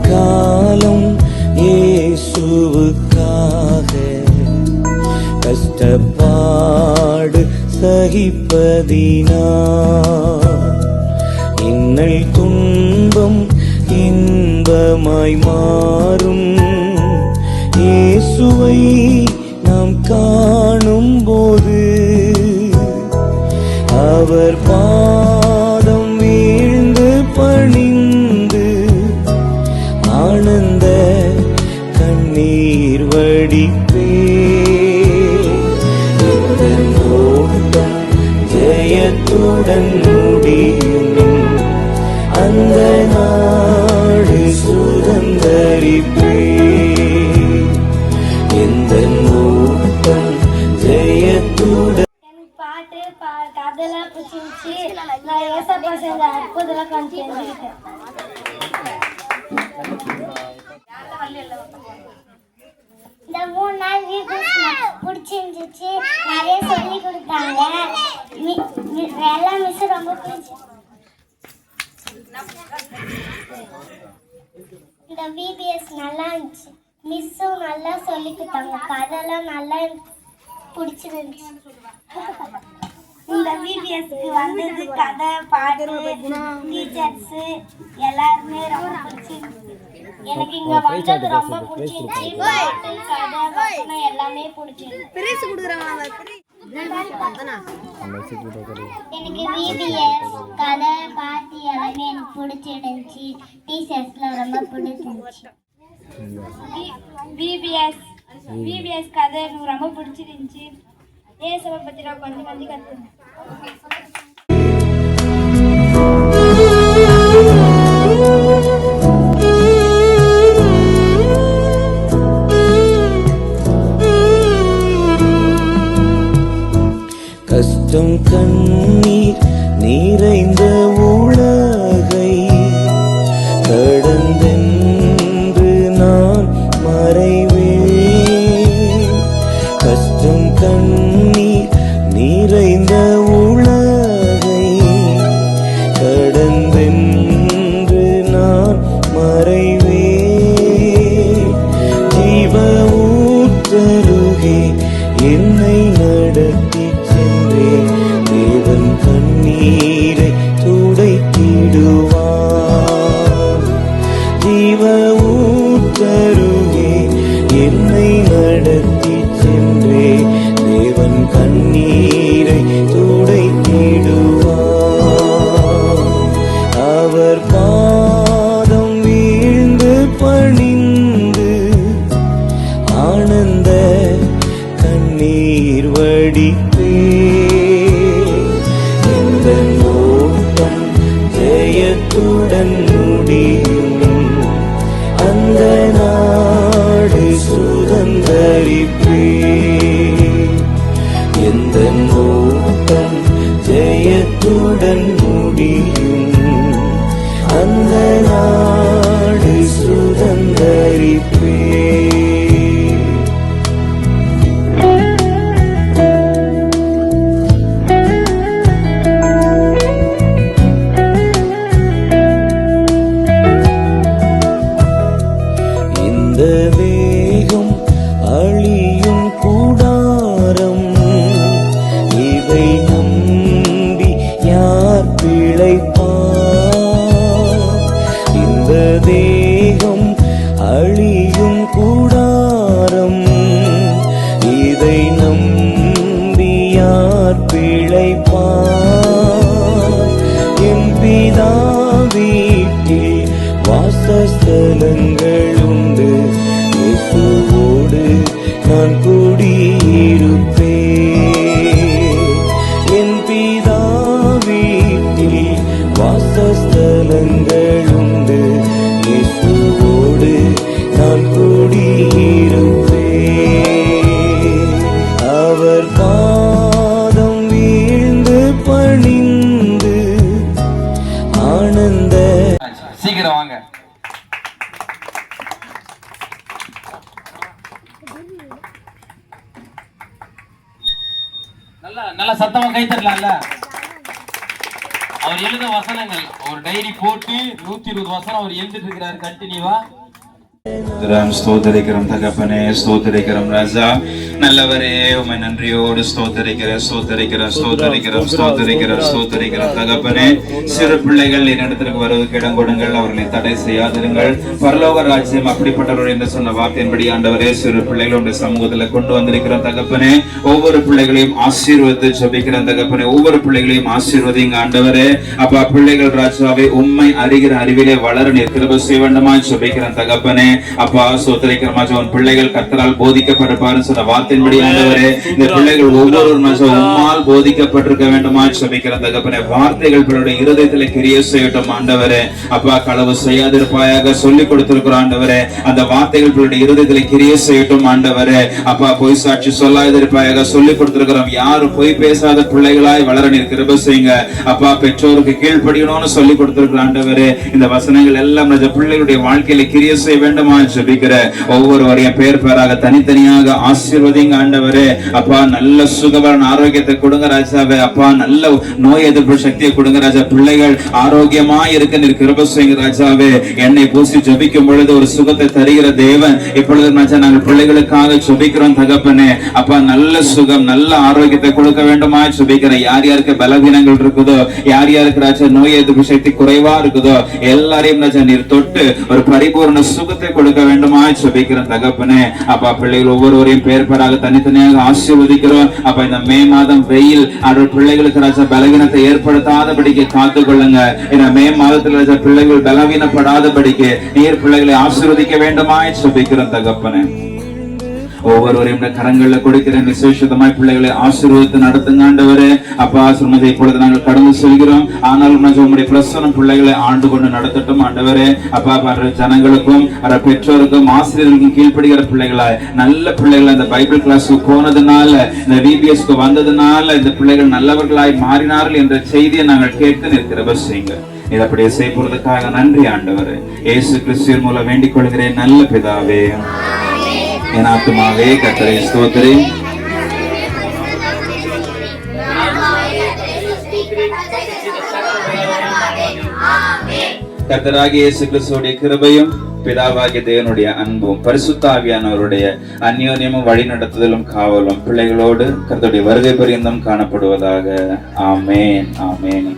காலம் இயேசுவுக்காக கஷ்டப்பாடு சகிப்பதினார் இன்னல் துன்பம் இன்பமாய் மாறும். இயேசுவை நாம் காணும் போது அவர் பாதம் வீழ்ந்து பணிந்து ஆனந்த கண்ணீர் வடிப்பே. ஓட்டம் ஜெயத்துடன் முடியும், அந்த நாடு சுதந்தரிப்பே. எந்த ஓட்டம் ஜெயத்துடன் பாட்டு கதையெல்லாம் பிடிச்சிருந்துச்சு. நான் ஏசப்பா செஞ்ச அற்புதம் கொஞ்சம் தெரிஞ்சுக்கிட்டேன். இந்த 3 நாள் பிடிச்சிருந்துச்சு. நிறைய சொல்லி கொடுத்தாங்க. எல்லாம் மிஸ் ரொம்ப பிடிச்சி. இந்த விபிஎஸ் நல்லா இருந்துச்சு. மிஸ்ஸும் நல்லா சொல்லி கொடுத்தாங்க. கதையெல்லாம் நல்லா பிடிச்சிருந்துச்சு. இந்த விபிஎஸ்க்கு வந்தது கதை பாட்டு டீச்சர்ஸ் எல்லாருமே ரொம்ப பிடிச்சிருந்துச்சு. எனக்கு இங்க வந்தது ரொம்ப பிடிச்சிருந்துச்சு. பாட்டு கதை வசனம் எல்லாமே பிடிச்சிருந்துச்சு. எனக்கு விபிஎஸ் கதை பாட்டு எல்லாமே எனக்கு பிடிச்சிருந்துச்சு. டீச்சர்ஸ்ல ரொம்ப பிடிச்சிருந்துச்சு. விபிஎஸ் கதை எனக்கு ரொம்ப பிடிச்சிருந்துச்சு. ஏசப்பை பத்தி நான் கொஞ்சம் கற்றுக்கேன். கஷ்டம் கண்ணீர் நிறைந்த உலகை கடந்தென்று நான் மறைவேன். கஷ்டம் கண்ணீர் நிறைந்த உலகை கடந்தென்று நான் மறைவேன். ஜீவ ஊற்றருகே என்னை நடத்தி சென்றே தேவன் கண்ணீரை துடைத்திடுவார். ஜீவ ஊற்றருகே என்னை நடத்தி சென்றே தேவன் கண்ணீரை துடைத்திடுவார். அவர் பாதம் வீழ்ந்து பணிந்து ஆனந்த கண்ணீர் வடிப்பே. இந்த ஓட்டம் ஜெயத்துடன் முடியும், அந்த நாடு சுதந்தரிப்பே. எந்த ஓட்டம் ஜெயத்துடன் முடியும், அந்த நாடு சுதந்தரிப்பே. இந்த வேகம் அழியும் கூடாரம், இதை நம்பி யார் பிழைப்பார்? இந்த தேகம் அழியும் கூடாரம், இதை நம்பி யார் பிழைப்பார்? என் பிதா வீட்டில் வாசஸ்தலங்கள் உண்டு, இயேசுவோடு நான் குடியிருப்பேன். என் பிதா வீட்டில் வாசஸ்தலங்கள் உண்டு, இயேசுவோடு நான் குடியிருப்பேன். அவர் நல்ல சத்தமா கை தரலாம்ல. அவர் எழுத வசனங்கள் ஒரு டைரி போட்டு 120 வசனம் அவர் எழுதிட்டு இருக்கிறாரு கண்டினியூவா. ஸ்தோத்தரிக்கிறோம் தகப்பனே, ஸ்தோத்தரிக்கிறோம் ராஜா. நல்லவரே, உமை நன்றியோடு ஸ்தோத்தரிக்கிறோம் தகப்பனே. சிறு பிள்ளைகள் என்னிடத்திற்கு வருவதற்கு இடம் கொடுங்கள், அவர்களை தடை செய்யாதிருங்கள். பரலோக ராஜ்யம் அப்படிப்பட்டவர்கள் என்று சொன்ன வார்த்தையின்படி ஆண்டவரே, சிறு பிள்ளைகளுடைய சமூகத்தில் கொண்டு வந்திருக்கிறோம் தகப்பனே. ஒவ்வொரு பிள்ளைகளையும் ஆசீர்வதித்து ஜெபிக்கிறோம் தகப்பனே. ஒவ்வொரு பிள்ளைகளையும் ஆசீர்வதிங்க ஆண்டவரே. அப்பா, பிள்ளைகள் ராஜாவை உண்மை அறிகிற அறிவிலே வளர நீர் கிருபை செய்ய வேண்டுமா ஜெபிக்கிறோம் தகப்பனே. அப்பா, ஸ்தோத்திரிக்கிறோம். உன் பிள்ளைகள் கர்த்தரால் போதிக்கப்பட்டிருப்பாருன்னு சொன்ன வார்த்தையின்படி ஆண்டவரே, இந்த பிள்ளைகள் ஒவ்வொருவரும் உம்மால் போதிக்கப்பட்டிருக்க வேண்டுமா ஜெபிக்கிறோம் தகப்பனே. வார்த்தைகள் பிள்ளைகளுடைய இருதயத்திலே கிரியை செய்யட்டும் ஆண்டவரே. அப்பா, களவு செய்யாதிருப்பாயாக சொல்லி கொடுத்திருக்கிறோம் ஆண்டவரே. அந்த வார்த்தைகள் பிள்ளைகளுடைய இருதயத்திலே கிரியை செய்யட்டும் ஆண்டவரே. அப்பா, பொய் சாட்சி சொல்லாதிருப்பாயாக சொல்லி கொடுத்திருக்கிறோம். யாரும் பொய் பேசாத பிள்ளைகளாய் வளர நீர் கிருபை செய்யுங்க. அப்பா, பெற்றோருக்கு கீழ்ப்படியணும்னு சொல்லி கொடுத்திருக்கிறோம் ஆண்டவரே. இந்த வசனங்கள் எல்லாம் பிள்ளைகளுடைய வாழ்க்கையில கிரியை செய்ய வேண்டுமா ஜெபிக்கிற ஒவ்வொருவரையும் பேர் பேராக தனித்தனியாக ஆசீர்வதிங்க ஆண்டவரே. அப்பா, நல்ல சுகமான ஆரோக்கியத்தை கொடுங்க ராஜாவே. அப்பா, நல்ல நோய் எதிர்ப்பு சக்தியை கொடுங்க ராஜா. பிள்ளைகள் ஆரோக்கியமா இருக்க நீர் கிருபை செய்யுங்க ராஜாவே. எண்ணெய் பூசி ஜெபிக்கும் பொழுது ஒரு சுகத்தை தருகிற தேவன். இப்பொழுது ராஜா, நாங்கள் பிள்ளைகளுக்காக ஜெபிக்கிறோம் தகப்பனே. அப்பா, நல்ல சுகம் நல்ல ஆரோக்கியத்தை கொடுக்க வேண்டுமா ஜெபிக்கிற. யார் யாருக்கு பலவீனங்கள் இருக்குதோ, யார் யாருக்கு ராஜா நோய் எதிர்ப்பு சக்தி குறைவா இருக்குதோ, எல்லாரையும் ராஜா நீர் தொட்டு ஒரு பரிபூர்ண சுகத்தை கொடுக்க வேண்டுமா ஜெபிக்கிற தகப்பனே. அப்பா, பிள்ளைகள் ஒவ்வொருவரையும் பேர் பேராக தனித்தனியாக ஆசீர்வதிக்கிறோம். அப்ப இந்த மே மாதம் வெயில் அவர்கள் பிள்ளைகளுக்கு ராஜா பலவீனத்தை ஏற்படுத்தாதபடிக்கு காத்துக் கொள்ளுங்க. இந்த மே மாதத்தில் ராஜா பிள்ளைகள் பலவீனப்படாதபடிக்கு நீர் பிள்ளைகளை ஆசீர்வதிக்க வேண்டுமா ஜெபிக்கிற தகப்பனே. ஒவ்வொருவரையும் கரங்கள்ல கொடுக்கிறேன். விசேஷமாய் பிள்ளைகளை ஆசீர்வதித்து நடத்துங்க ஆண்டவரே. அப்பா, சொன்னதை இப்பொழுது நாங்கள் கடந்து செல்கிறோம். ஆனாலும் உங்களுடைய பிரசனம் பிள்ளைகளை ஆண்டு கொண்டு நடத்தட்டும் ஆண்டவரே. அப்பா, ஜனங்களுக்கும் பெற்றோருக்கும் ஆசிரியர்களுக்கும் கீழ்ப்படுகிற பிள்ளைகளாய் நல்ல பிள்ளைகள் இந்த பைபிள் கிளாஸுக்கு போனதுனால, இந்த VBSக்கு வந்ததுனால இந்த பிள்ளைகள் நல்லவர்களாய் மாறினார்கள் என்ற செய்தியை நாங்கள் கேட்க நிற்கிற செய்யுங்க. இதை அப்படியே செய்வதற்காக நன்றி ஆண்டவரே. இயேசு கிறிஸ்துவின் மூலம் வேண்டிக் கொள்கிறேன் நல்ல பிதாவே. என் ஆத்துமாவே கர்த்தரை ஸ்தோத்திரி. கர்த்தராகிய இயேசு கிறிஸ்துவுடைய கிருபையும் பிதாவாகிய தேவனுடைய அன்பும் பரிசுத்த ஆவியானவருடைய அந்யோன்யமும் வழி நடத்துதலும் காவலும் பிள்ளைகளோடு கர்த்தருடைய வருகை பரியந்தம் காணப்படுவதாக. ஆமென், ஆமென்.